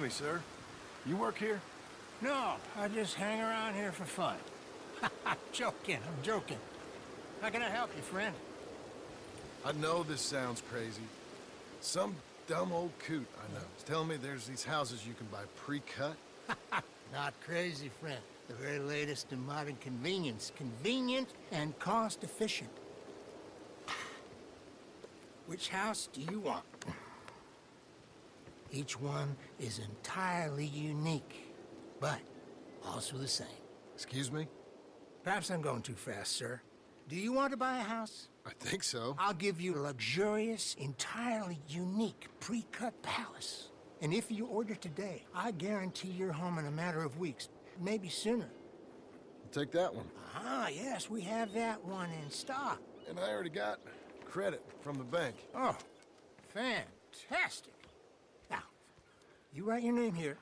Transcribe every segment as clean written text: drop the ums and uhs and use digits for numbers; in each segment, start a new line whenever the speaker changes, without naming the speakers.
me, sir. You work here?
No, I just hang around here for fun. I'm joking. How can I help you, friend?
I know this sounds crazy. Some dumb old coot I know is telling me there's these houses you can buy pre-cut.
Not crazy, friend. The very latest in modern convenience. Convenient and cost-efficient. Which house do you want? Each one is entirely unique, but also the same.
Excuse me?
Perhaps I'm going too fast, sir. Do you want to buy a house?
I think so.
I'll give you a luxurious, entirely unique pre-cut palace. And if you order today, I guarantee you're home in a matter of weeks, maybe sooner.
I'll take that one.
Ah, yes, we have that one in stock.
And I already got credit from the bank.
Oh, fantastic. Now, you write your name here,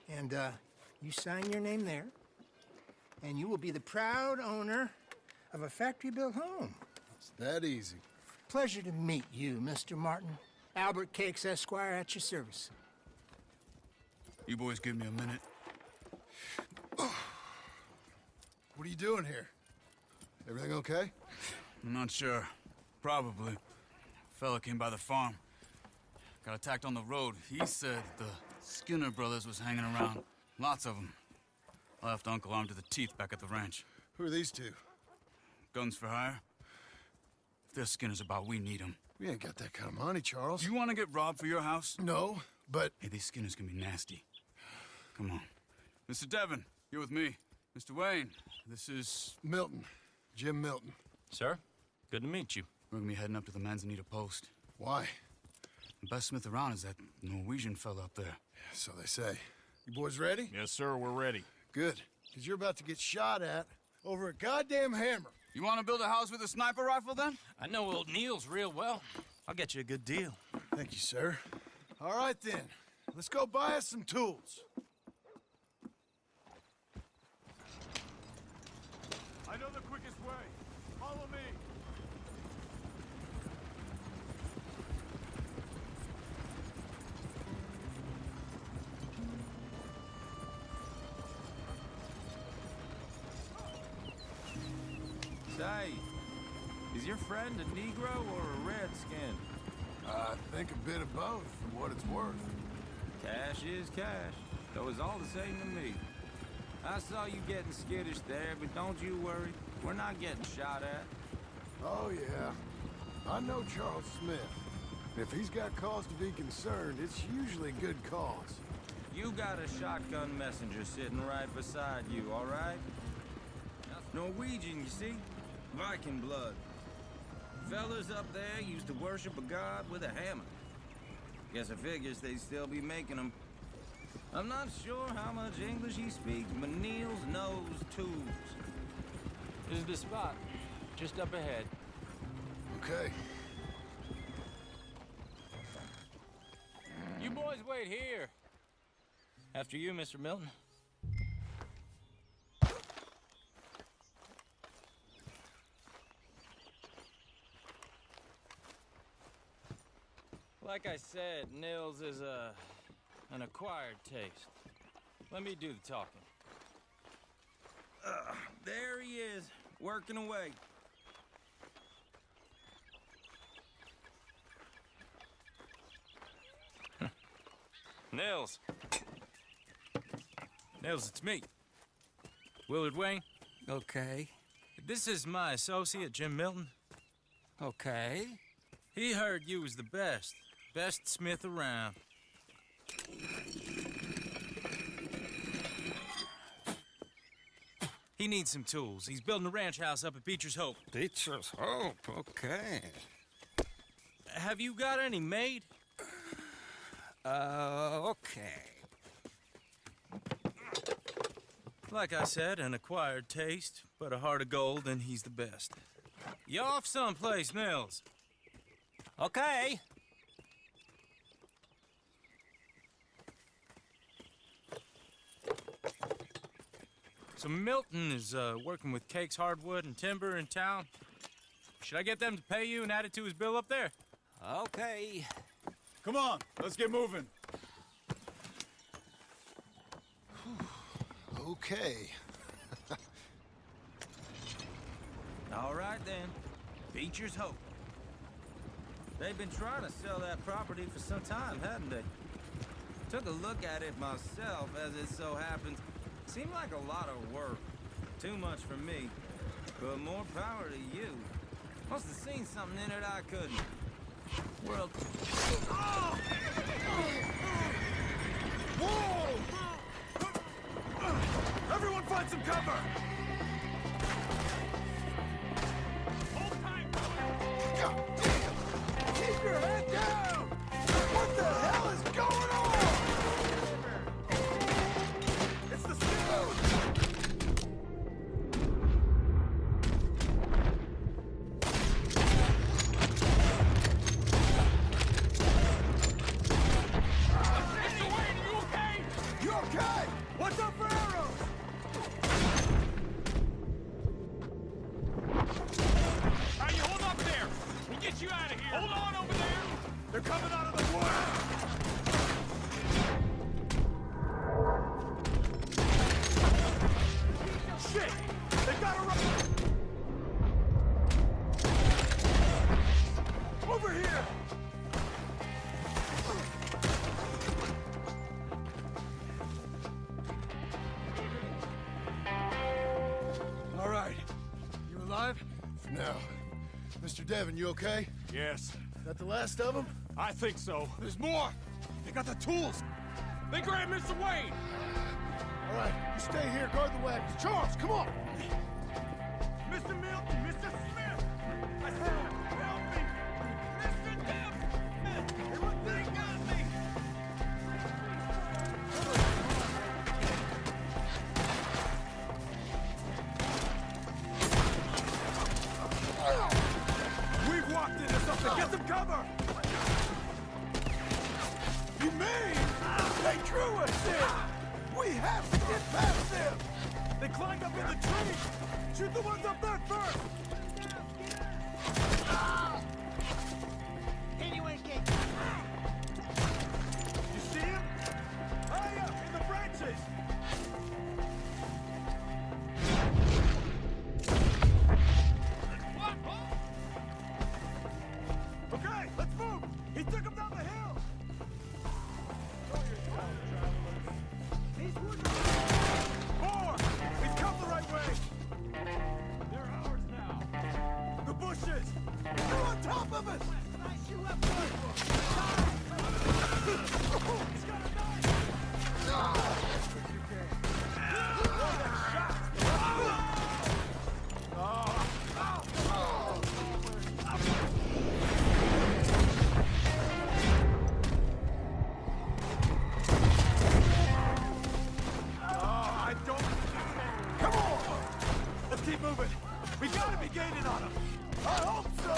and you sign your name there, and you will be the proud owner of a factory-built home.
It's that easy.
Pleasure to meet you, Mr. Martin. Albert Cakes, Esquire, at your service.
You boys give me a minute.
What are you doing here? Everything okay?
I'm not sure. Probably. Fella came by the farm. Got attacked on the road. He said the Skinner brothers was hanging around. Lots of them. I left Uncle armed to the teeth back at the ranch.
Who are these two?
Guns for hire? If they're Skinner's about, we need them.
We ain't got that kind of money, Charles.
You want to get robbed for your house?
No, but...
Hey, these Skinners can be nasty. Come on. Mr. Devon, you're with me. Mr. Wayne, this is...
Milton. Jim Milton.
Sir, good to meet you.
We're gonna be heading up to the Manzanita post.
Why?
The best smith around is that Norwegian fella up there.
So they say. You boys ready?
Yes, sir, we're ready.
Good. Because you're about to get shot at over a goddamn hammer.
You want to build a house with a sniper rifle, then?
I know old Neil's real well. I'll get you a good deal.
Thank you, sir. All right, then. Let's go buy us some tools. I know the quickest way. Follow me.
Say, is your friend a Negro or a Redskin?
I think a bit of both, for what it's worth.
Cash is cash, though it's all the same to me. I saw you getting skittish there, but don't you worry. We're not getting shot at.
Oh, yeah. I know Charles Smith. If he's got cause to be concerned, it's usually good cause.
You got a shotgun messenger sitting right beside you, all right? Norwegian, you see? Viking blood. Fellas up there used to worship a god with a hammer. Guess I figures they'd still be making them. I'm not sure how much English he speaks, but Niels knows tools.
This is the spot, just up ahead.
Okay.
You boys wait here. After you, Mr. Milton. Like I said, Nils is an acquired taste. Let me do the talking.
There he is, working away.
Nils. Nils, it's me. Willard Wayne.
Okay.
This is my associate, Jim Milton.
Okay.
He heard you was the best. Best smith around. He needs some tools. He's building a ranch house up at Beecher's Hope.
Beecher's Hope, okay.
Have you got any made?
Okay.
Like I said, an acquired taste, but a heart of gold, and he's the best. You off someplace, Nils?
Okay.
So Milton is working with Cakes Hardwood and Timber in town. Should I get them to pay you and add it to his bill up there?
Okay.
Come on, let's get moving.
Okay.
All right, then. Beecher's Hope. They've been trying to sell that property for some time, hadn't they? Took a look at it myself, as it so happens. Seemed like a lot of work. Too much for me. But more power to you. Must have seen something in it I couldn't. World...
Whoa! Everyone find some cover!
Hold tight,
God damn! Keep your head down! What the hell is going on? It's the stone!
Mr. Wayne, are you okay?
You okay? What's up for arrows?
All right, you hold up there. We'll get you out of here. Hold on over there.
They're coming out of the woods! Shit! They got a run! Over here! All right. You alive? For now. Mr. Devon, you okay?
Yes,
That the last of them?
I think so.
There's more! They got the tools!
They grabbed Mr. Wayne.
All right, you stay here, guard the wagons. Charles, come on!
Mr. Milton, Mr. Smith. I said, help me. Mr. Devon. They got me.
We've walked into something! Get some cover! You mean they drew us in? We have to get past them! They climbed up in the tree! Shoot the ones up there first!
Anyone get...
You see him? High up in the branches! Okay, let's move! He took him down the hill! More! He's come the right way! They're ours now! The bushes! They're on top of us! He's got a I don't... Come on! Let's keep moving! We gotta be gaining on them! I hope so!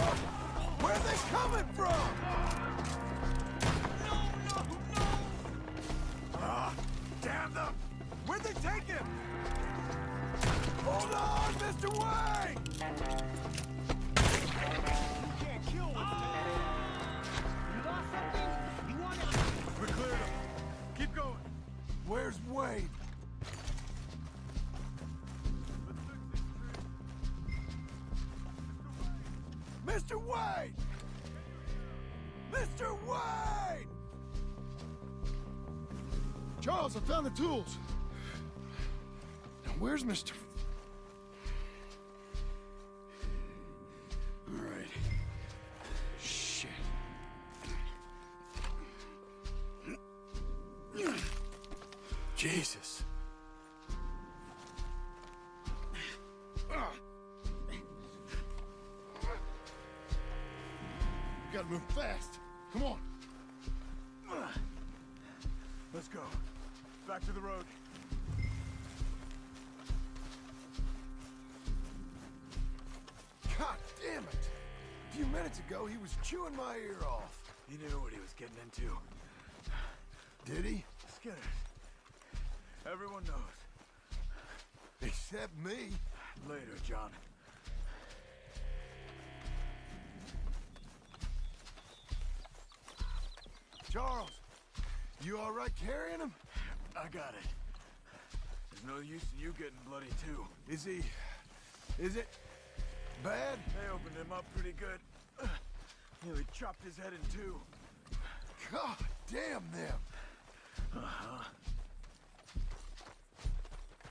Where are they coming from? Ah, damn them! Where'd they take him? Hold on, Mr. Wayne! You can't kill what's You lost something? You want it? We cleared him. Keep going. Where's Wayne? Mr. Wayne! Mr. Wayne! Charles, I found the tools. Now, where's Mr. All right. Shit. Jesus. Gotta move fast. Come on. Let's go. Back to the road. God damn it! A few minutes ago, he was chewing my ear off. He knew what he was getting into. Did he? Skinner. Everyone knows. Except me. Later, John. Charles, you all right carrying him? I got it. There's no use in you getting bloody, too. Is he... is it... bad? They opened him up pretty good. Nearly chopped his head in two. God damn them!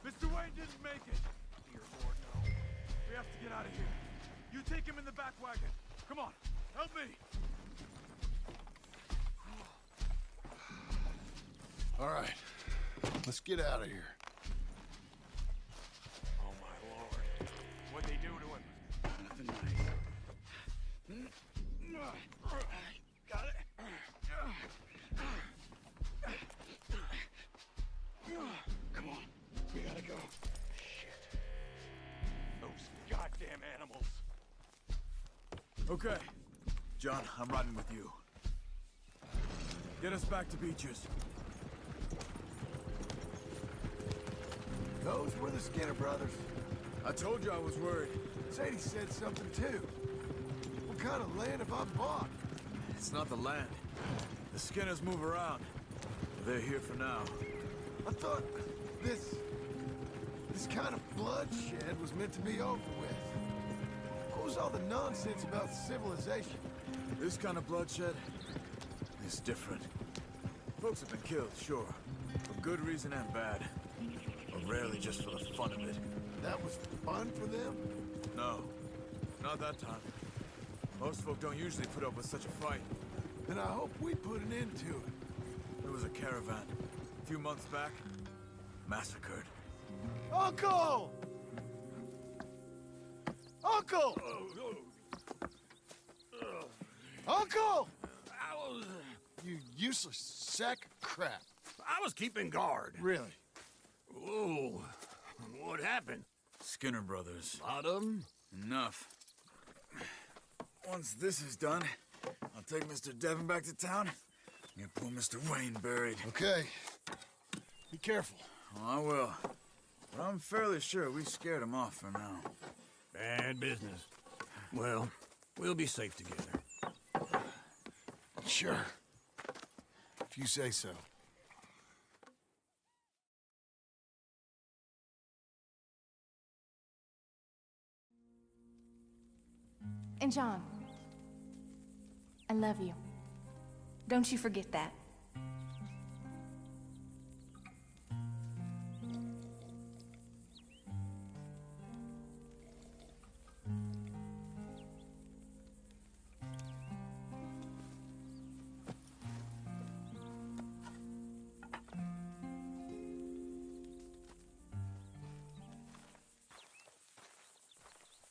Mr. Wayne didn't make it. Dear Lord, no. We have to get out of here. You take him in the back wagon. Come on, help me.
All right, let's get out of here.
Oh, my Lord. What'd they do to him?
Nothing nice.
Got it.
Come on, we gotta go.
Shit. Those goddamn animals.
Okay. John, I'm riding with you. Get us back to Beecher's. Those were the Skinner brothers. I told you I was worried. Sadie said something too. What kind of land have I bought? It's not the land. The Skinners move around. They're here for now. I thought this kind of bloodshed was meant to be over with. What was all the nonsense about civilization? This kind of bloodshed is different. Folks have been killed, sure. For good reason and bad. But rarely just for the fun of it. That was fun for them? No. Not that time. Most folk don't usually put up with such a fight. Then I hope we put an end to it. There was a caravan. A few months back. Massacred. Uncle! Uncle! Uncle! You useless sack of crap.
I was keeping guard.
Really?
Whoa. What happened?
Skinner brothers.
Lot of them?
Enough.
Once this is done, I'll take Mr. Devon back to town and get poor Mr. Wayne buried. Okay. Be careful.
Oh, I will. But I'm fairly sure we scared him off for now.
Bad business. Well, we'll be safe together.
Sure. If you say so.
And John, I love you. Don't you forget that.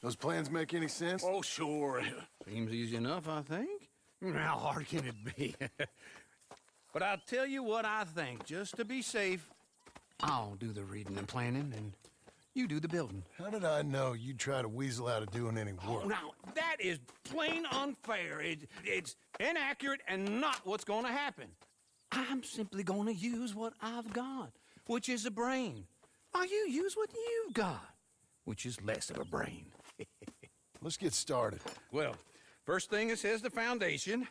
Those plans make any sense?
Oh, sure. Seems easy enough, I think. How hard can it be? But I'll tell you what I think. Just to be safe, I'll do the reading and planning, and you do the building.
How did I know you'd try to weasel out of doing any work?
Oh, now, that is plain unfair. It's inaccurate and not what's going to happen. I'm simply going to use what I've got, which is a brain. While you use what you've got, which is less of a brain.
Let's get started.
Well, first thing it says the foundation,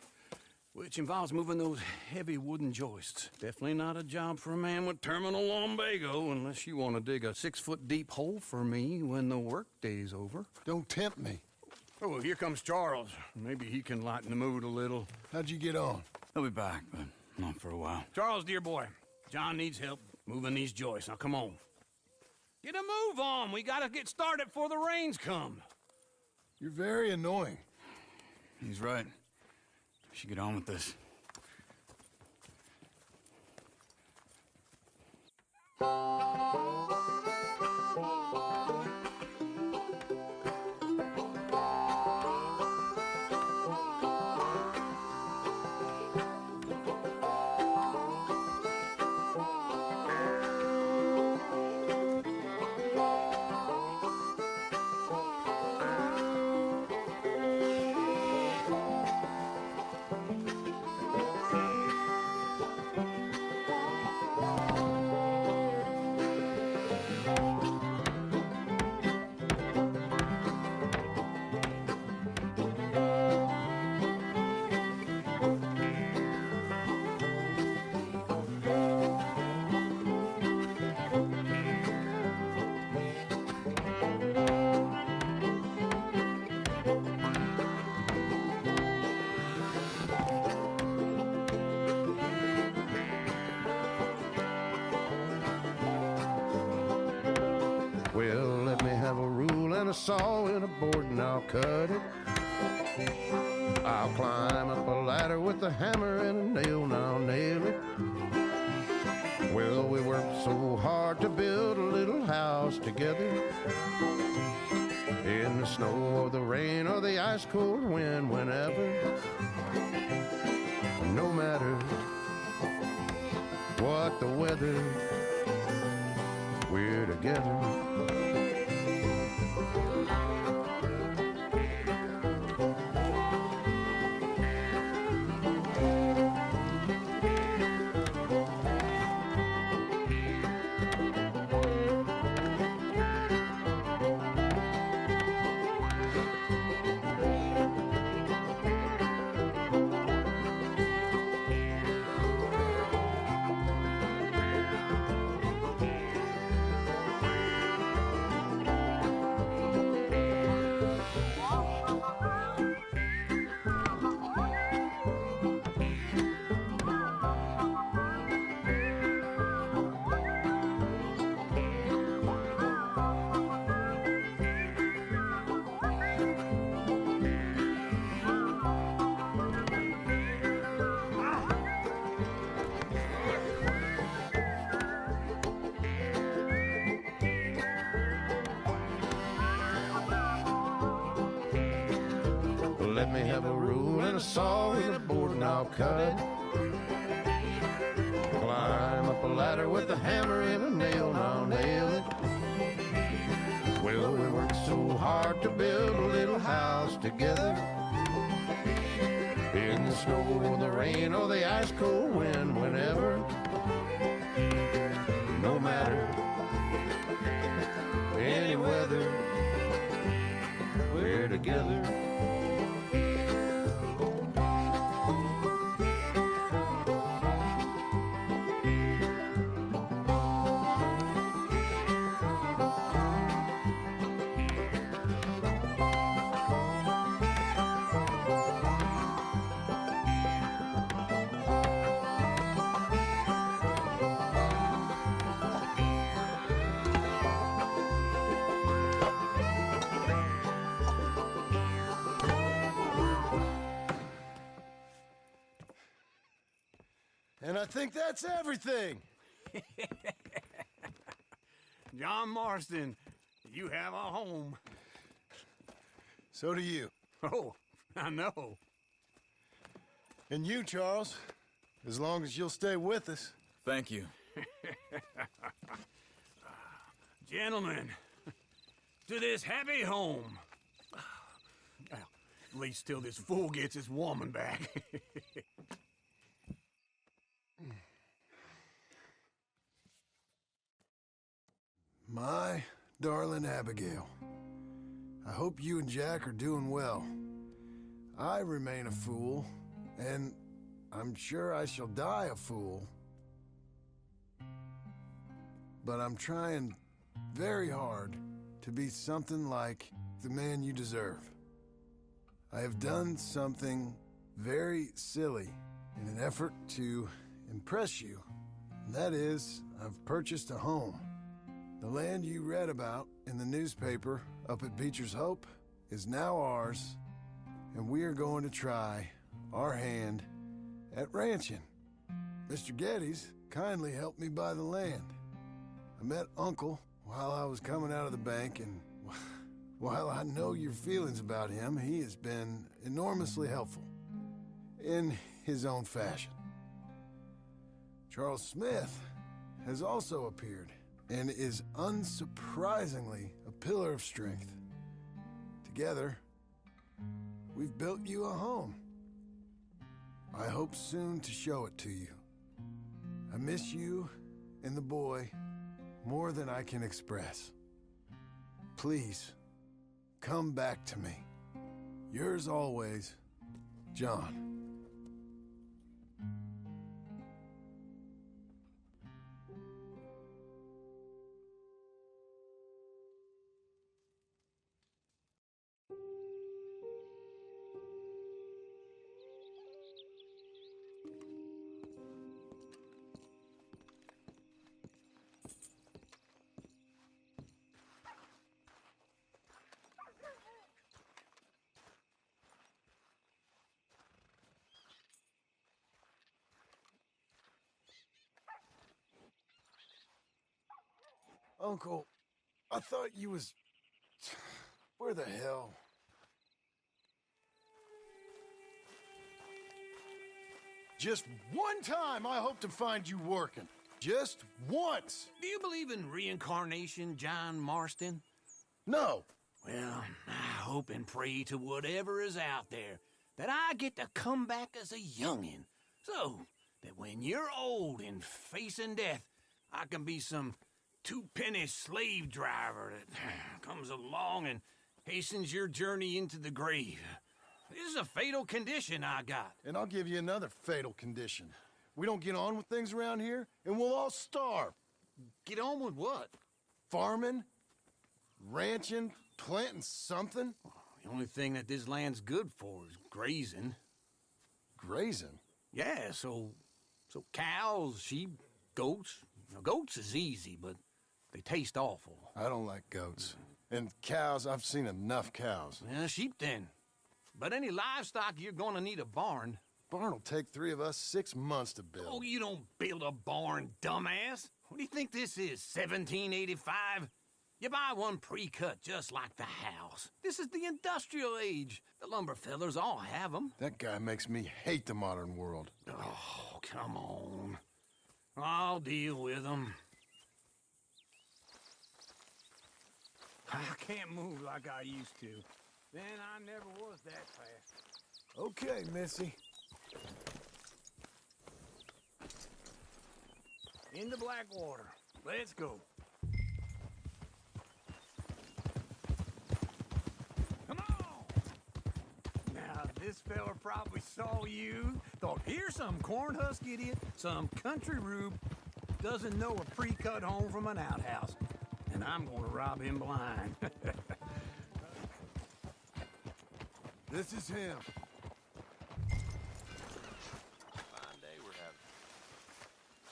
which involves moving those heavy wooden joists. Definitely not a job for a man with terminal lumbago unless you want to dig a 6-foot deep hole for me when the workday's over.
Don't tempt me.
Oh, here comes Charles. Maybe he can lighten the mood a little.
How'd you get on?
He'll be back, but not for a while.
Charles, dear boy, John needs help moving these joists. Now, come on. Get a move on. We gotta get started before the rains come.
You're very annoying.
He's right. We should get on with this.
saw in a board and I'll cut it. I'll climb up a ladder with a hammer and a nail and I'll nail it. Well, we worked so hard to build a little house together. In the snow or the rain or the ice cold wind, whenever. No matter what the weather, we're together. Let me have a rule and a saw and a board and I'll cut it. Climb up a ladder with a hammer and a nail and I'll nail it. Well, we worked so hard to build a little house together. In the snow or the rain or the ice cold wind, whenever. No matter any weather, we're together.
And I think that's everything.
John Marston, you have a home.
So do you.
Oh, I know.
And you, Charles, as long as you'll stay with us.
Thank you.
Gentlemen, to this happy home. Well, at least till this fool gets his woman back.
My darling Abigail, I hope you and Jack are doing well. I remain a fool, and I'm sure I shall die a fool. But I'm trying very hard to be something like the man you deserve. I have done something very silly in an effort to impress you. And that is, I've purchased a home. The land you read about in the newspaper up at Beecher's Hope is now ours, and we are going to try our hand at ranching. Mr. Geddes kindly helped me buy the land. I met Uncle while I was coming out of the bank, and while I know your feelings about him, he has been enormously helpful in his own fashion. Charles Smith has also appeared and is unsurprisingly a pillar of strength. Together, we've built you a home. I hope soon to show it to you. I miss you and the boy more than I can express. Please, come back to me. Yours always, John. Uncle, I thought you was... Where the hell? Just one time I hope to find you working. Just once.
Do you believe in reincarnation, John Marston?
No.
Well, I hope and pray to whatever is out there that I get to come back as a youngin', so that when you're old and facing death, I can be some two-penny slave driver that comes along and hastens your journey into the grave. This is a fatal condition I got.
And I'll give you another fatal condition. We don't get on with things around here, and we'll all starve.
Get on with what?
Farming, ranching, planting something.
The only thing that this land's good for is grazing.
Grazing?
Yeah, so cows, sheep, goats. Now, goats is easy, but they taste awful.
I don't like goats. And cows, I've seen enough cows.
Yeah, sheep then. But any livestock, you're gonna need a barn.
Barn will take 3 of us 6 months to build.
Oh, you don't build a barn, dumbass. What do you think this is, 1785? You buy one pre-cut just like the house. This is the industrial age. The lumber fellers all have them.
That guy makes me hate the modern world.
Oh, come on. I'll deal with them. I can't move like I used to. Then I never was that fast.
Okay, Missy.
Into Blackwater. Let's go. Come on! Now, this fella probably saw you, thought, here's some cornhusk idiot, some country rube, doesn't know a pre-cut home from an outhouse. And I'm gonna rob him blind.
This is him.
Fine day we're having.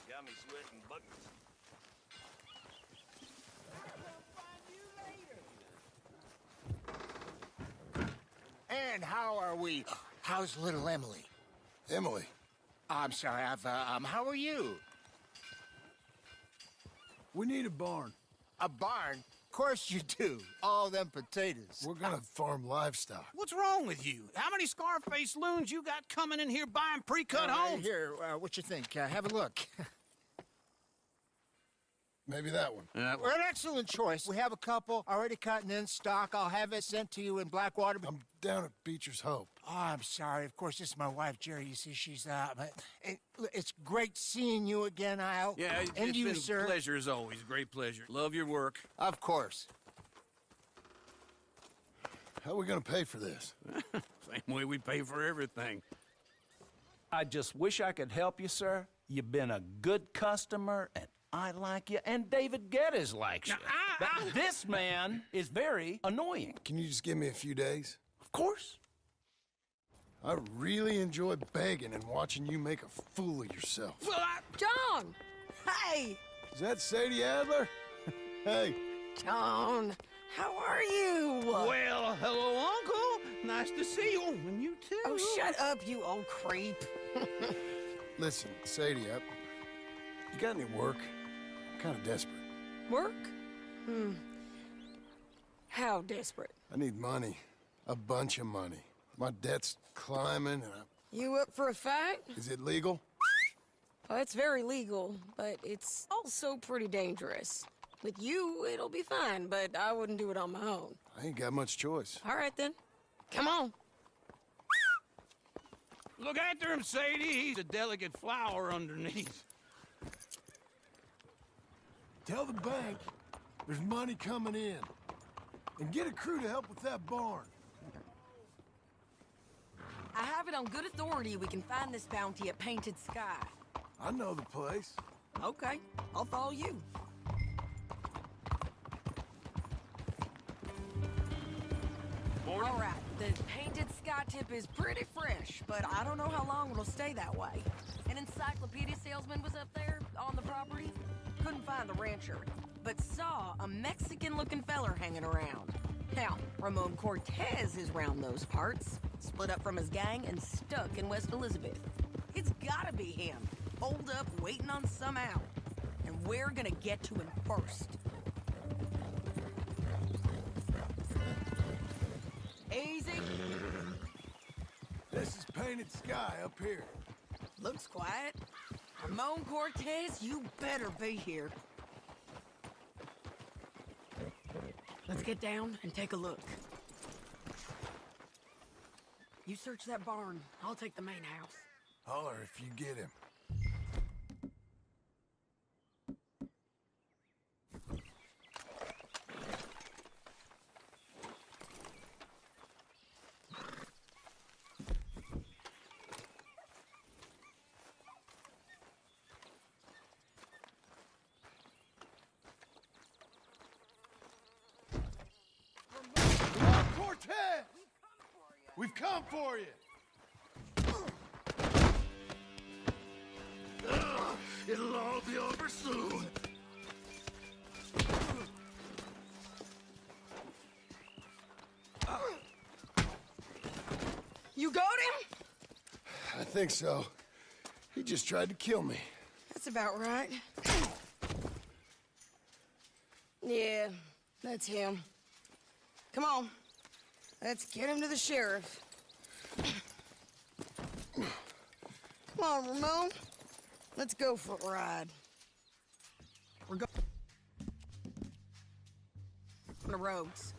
Got me sweating buckets.
And how are we? How's little Emily?
Emily.
I'm sorry, how are you?
We need a barn.
A barn? Of course you do. All them potatoes.
We're gonna farm livestock.
What's wrong with you? How many Scarface loons you got coming in here buying pre-cut homes?
Here, what you think? Have a look.
Maybe that one.
Well, an excellent choice. We have a couple already cut and in stock. I'll have it sent to you in Blackwater.
I'm down at Beecher's Hope.
Oh, I'm sorry. Of course, this is my wife, Jerry. You see, she's but it's great seeing you again, Al.
Yeah,
and
it's
you,
been
sir.
a pleasure as always. Great pleasure. Love your work.
Of course.
How are we gonna pay for this?
Same way we pay for everything.
I just wish I could help you, sir. You've been a good customer, and I like you, and David Geddes likes you.
Now,
But this man is very annoying.
Can you just give me a few days?
Of course.
I really enjoy begging and watching you make a fool of yourself.
Well,
John! Hey!
Is that Sadie Adler? Hey.
John, how are you?
well, hello, Uncle. Nice to see you. And you too.
Oh, shut up, you old creep.
Listen, Sadie, you got any work? I'm kind of desperate.
Work? How desperate?
I need money. A bunch of money. My debt's climbing, and
You up for a fight?
is it legal?
Well, it's very legal, but it's also pretty dangerous. With you, it'll be fine, but I wouldn't do it on my own.
I ain't got much choice.
All right, then. Come on.
Look after him, Sadie. He's a delicate flower underneath.
Tell the bank there's money coming in. And get a crew to help with that barn.
I have it on good authority we can find this bounty at Painted Sky.
I know the place.
Okay, I'll follow you. All right, the Painted Sky tip is pretty fresh, but I don't know how long it'll stay that way. An encyclopedia salesman was up there on the property. Couldn't find the rancher, but saw a Mexican-looking feller hanging around. Now, Ramon Cortez is round those parts, split up from his gang and stuck in West Elizabeth. It's gotta be him, holed up waiting on some out. And we're gonna get to him first. Easy.
This is Painted Sky up here.
Looks quiet. Ramon Cortez, you better be here. Let's get down and take a look. You search that barn. I'll take the main house.
Holler if you get him. Cortez! We've come for you! It'll all be over soon.
You got him?
I think so. He just tried to kill me.
That's about right. Yeah, that's him. Come on. Let's get him to the sheriff. Come on, Ramon. Let's go for a ride. We're going to Rogues.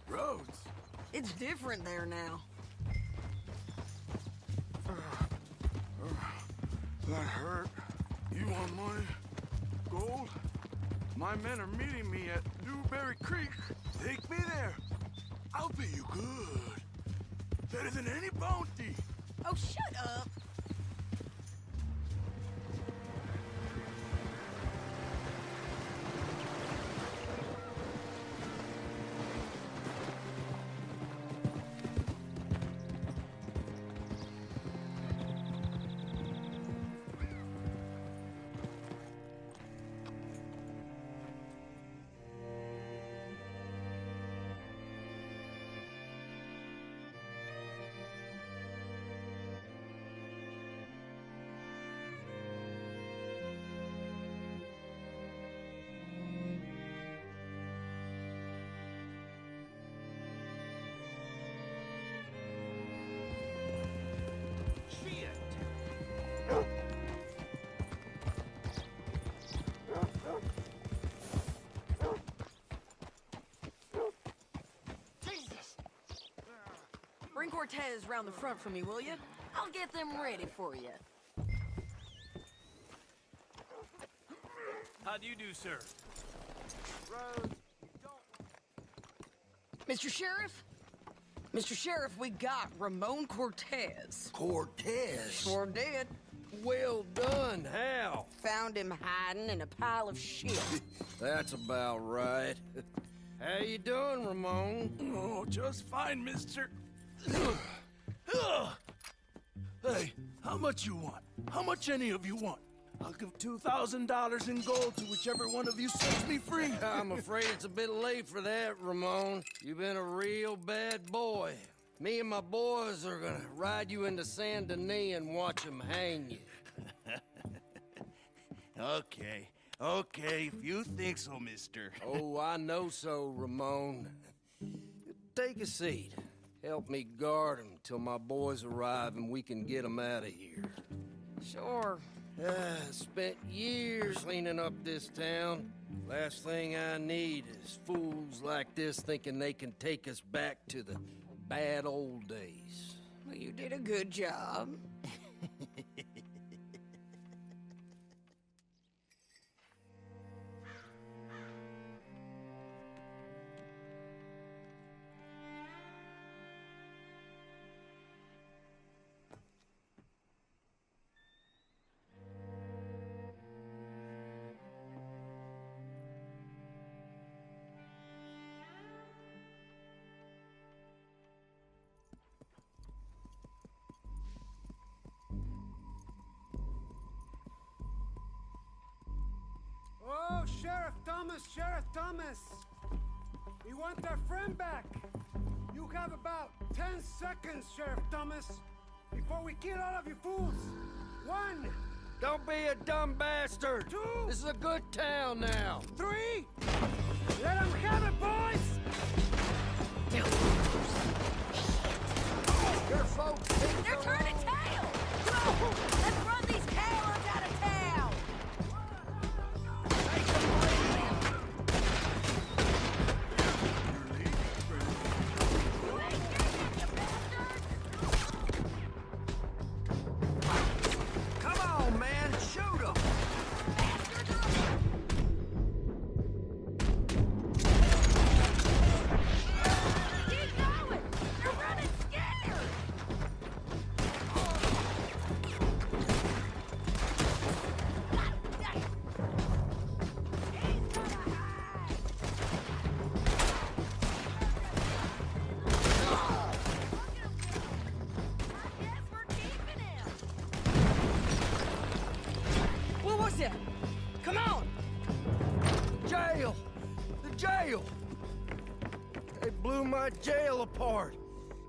Roads?
It's different there now.
That hurt. You want money? Gold? My men are meeting me at Newberry Creek. Take me there. I'll pay you good. Better than any bounty.
Oh, shut up. Bring Cortez round the front for me, will you? I'll get them ready for you.
How do you do, sir?
Mr. Sheriff? Mr. Sheriff, we got Ramon Cortez.
Cortez?
Sure did.
Well done, Hal.
Found him hiding in a pile of shit.
That's about right. How you doing, Ramon?
Oh, just fine, mister. Hey, how much you want? How much any of you want? I'll give $2,000 in gold to whichever one of you sets me free.
I'm afraid it's a bit late for that, Ramon. You've been a real bad boy. Me and my boys are gonna ride you into Saint Denis and watch them hang you.
Okay, if you think so, mister.
Oh, I know so, Ramon. Take a seat. Help me guard them till my boys arrive and we can get them out of here.
Sure.
Spent years cleaning up this town. Last thing I need is fools like this thinking they can take us back to the bad old days.
Well, you did a good job.
Oh, Sheriff Thomas! We want our friend back! You have about 10 seconds, Sheriff Thomas, before we kill all of you fools! 1!
Don't be a dumb bastard!
2!
This is a good town now!
3! Let them have it, boys!
my jail apart.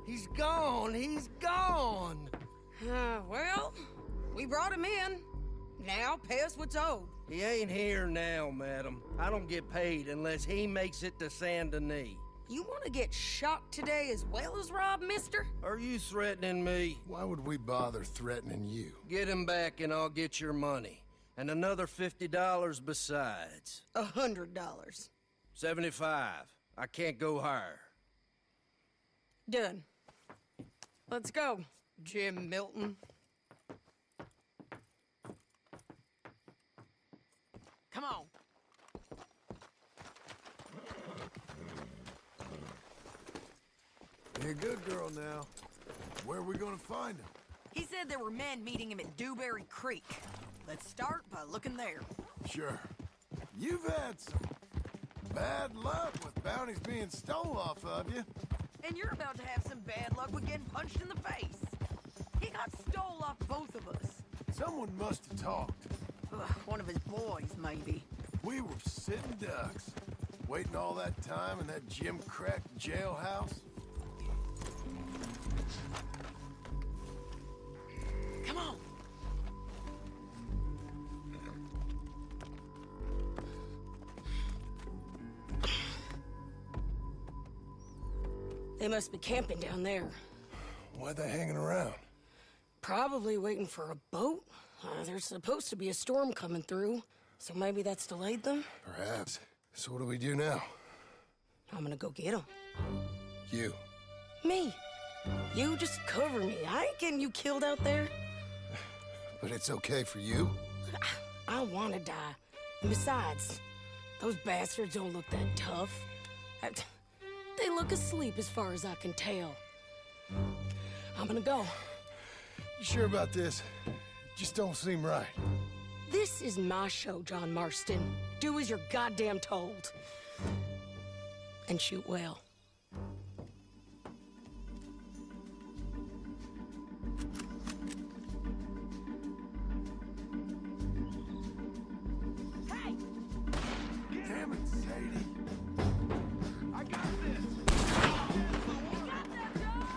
He's gone. He's gone.
Well, we brought him in. Now pay us what's owed.
He ain't here now, madam. I don't get paid unless he makes it to Saint Denis.
You want to get shot today as well as Rob, mister?
Are you threatening me?
Why would we bother threatening you?
Get him back and I'll get your money. And another $50 besides.
$100.
75. I can't go higher.
Done. Let's go, Jim Milton. Come on.
Be a good girl now. Where are we gonna find him?
He said there were men meeting him at Dewberry Creek. Let's start by looking there.
Sure. You've had some bad luck with bounties being stole off of you.
And you're about to have some bad luck with getting punched in the face. He got stole off both of us.
Someone must have talked.
Ugh, one of his boys, maybe.
We were sitting ducks, waiting all that time in that Jim Crack jailhouse.
Come on. They must be camping down there.
Why are they hanging around?
Probably waiting for a boat. There's supposed to be a storm coming through, so maybe that's delayed them?
Perhaps. So what do we do now?
I'm gonna go get them.
You.
Me. You just cover me. I ain't getting you killed out there.
But it's okay for you?
I don't want to die. And besides, those bastards don't look that tough. They look asleep as far as I can tell. I'm gonna go.
You sure about this? Just don't seem right.
This is my show, John Marston. Do as you're goddamn told. And shoot well.
Hey! Damn it, Sadie. I got this!
You got that, John?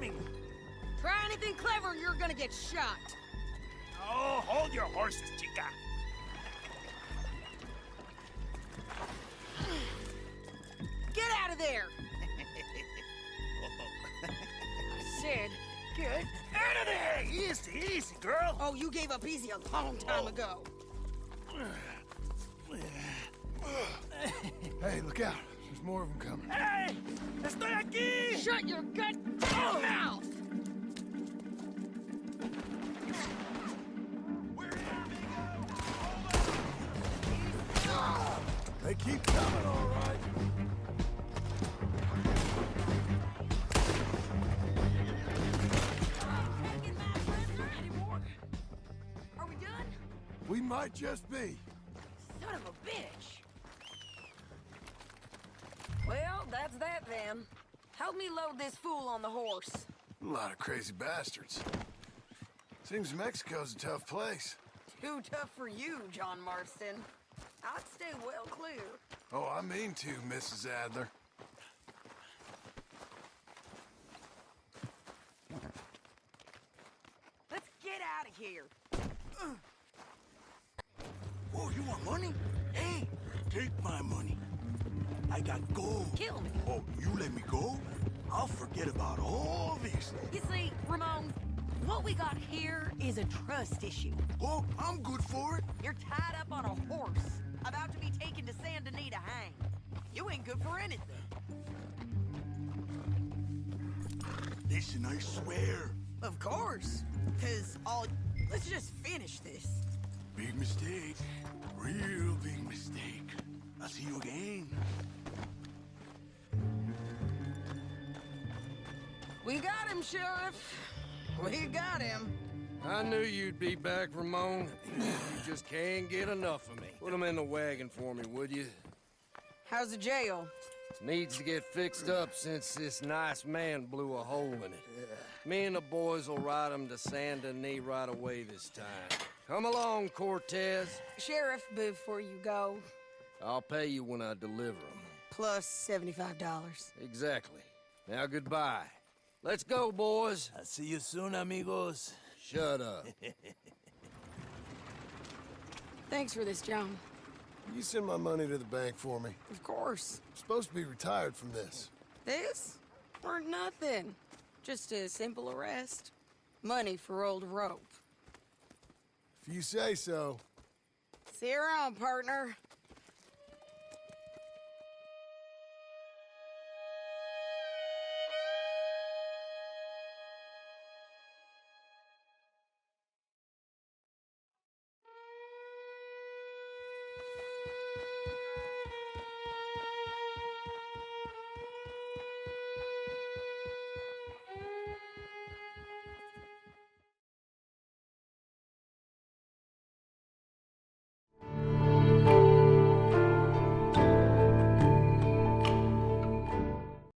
coming!
Try anything clever, you're gonna get shot.
Oh, hold your horses, chica.
Get out of there! I said, get out of there!
Easy, easy, girl.
Oh, you gave up easy a long time ago.
Hey, look out. There's more of them coming.
Hey! Estoy aquí!
Shut your goddamn mouth!
They keep coming, all right.
Are we done?
We might just be.
Son of a bitch! Well, that's that then. Help me load this fool on the horse.
A lot of crazy bastards. Seems Mexico's a tough place.
Too tough for you, John Marston. I'd stay well clear.
Oh, I mean to, Mrs. Adler.
Let's get out of here.
Oh, you want money? Hey, take my money. I got gold.
Kill me.
Oh, you let me go? I'll forget about all this.
You see, Ramon, what we got here is a trust issue.
Oh, I'm good for it.
You're tied up on a horse, about to be taken to Saint Denis to hang. You ain't good for anything.
Listen, I swear.
Of course, because let's just finish this.
Big mistake. Real big mistake. I'll see you again.
We got him, Sheriff. We got him.
I knew you'd be back, Ramon. You just can't get enough of me. Put him in the wagon for me, would you?
How's the jail?
Needs to get fixed up since this nice man blew a hole in it. Me and the boys will ride him to Saint Denis right away this time. Come along, Cortez.
Sheriff, before you go,
I'll pay you when I deliver him.
plus $75.
Exactly. Now goodbye. Let's go, boys.
I'll see you soon, amigos.
Shut up.
Thanks for this, John.
You send my money to the bank for me.
Of course.
I'm supposed to be retired from this.
This? Or nothing. Just a simple arrest. Money for old rope.
If you say so.
See you around, partner.